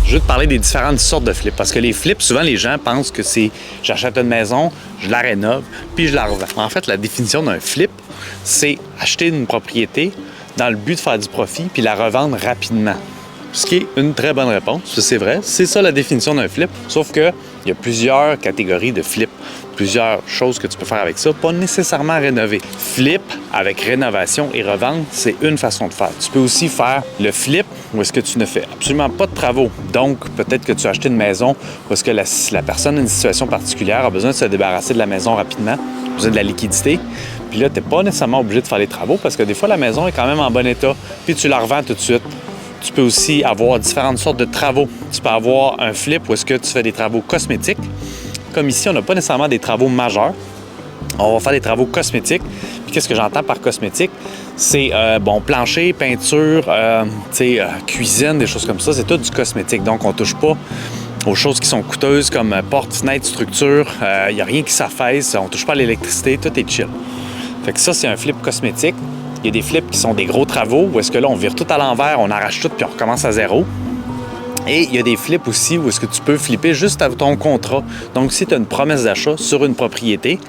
Je veux te parler des différentes sortes de flips. Parce que les flips, souvent, les gens pensent que c'est j'achète une maison, je la rénove, puis je la revends. En fait, la définition d'un flip, c'est acheter une propriété dans le but de faire du profit puis la revendre rapidement. Ce qui est une très bonne réponse, c'est vrai. C'est ça la définition d'un flip. Sauf qu'il y a plusieurs catégories de flip, plusieurs choses que tu peux faire avec ça, pas nécessairement rénover. Flip avec rénovation et revente, c'est une façon de faire. Tu peux aussi faire le flip où est-ce que tu ne fais absolument pas de travaux. Donc, peut-être que tu as acheté une maison où est-ce que la personne a une situation particulière, a besoin de se débarrasser de la maison rapidement, a besoin de la liquidité. Puis là, tu n'es pas nécessairement obligé de faire les travaux parce que des fois, la maison est quand même en bon état, puis tu la revends tout de suite. Tu peux aussi avoir différentes sortes de travaux. Tu peux avoir un flip où est-ce que tu fais des travaux cosmétiques. Comme ici, on n'a pas nécessairement des travaux majeurs. On va faire des travaux cosmétiques. Puis qu'est-ce que j'entends par cosmétique? C'est plancher, peinture, cuisine, des choses comme ça. C'est tout du cosmétique. Donc, on ne touche pas aux choses qui sont coûteuses comme portes, fenêtres, structures. Il n'y a rien qui s'affaisse. On ne touche pas à l'électricité. Tout est chill. Fait que ça, c'est un flip cosmétique. Il y a des flips qui sont des gros travaux où est-ce que là, on vire tout à l'envers, on arrache tout puis on recommence à zéro. Et il y a des flips aussi où est-ce que tu peux flipper juste à ton contrat. Donc, si tu as une promesse d'achat sur une propriété,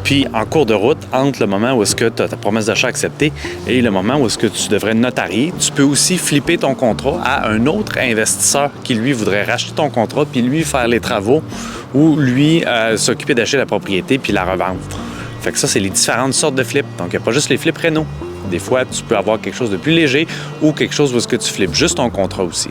puis en cours de route, entre le moment où est-ce que tu as ta promesse d'achat acceptée et le moment où est-ce que tu devrais notarier, tu peux aussi flipper ton contrat à un autre investisseur qui, lui, voudrait racheter ton contrat puis lui faire les travaux ou lui s'occuper d'acheter la propriété puis la revendre. Fait que ça, c'est les différentes sortes de flips. Donc, il n'y a pas juste les flips rénaux. Des fois, tu peux avoir quelque chose de plus léger ou quelque chose où est-ce que tu flippes juste ton contrat aussi.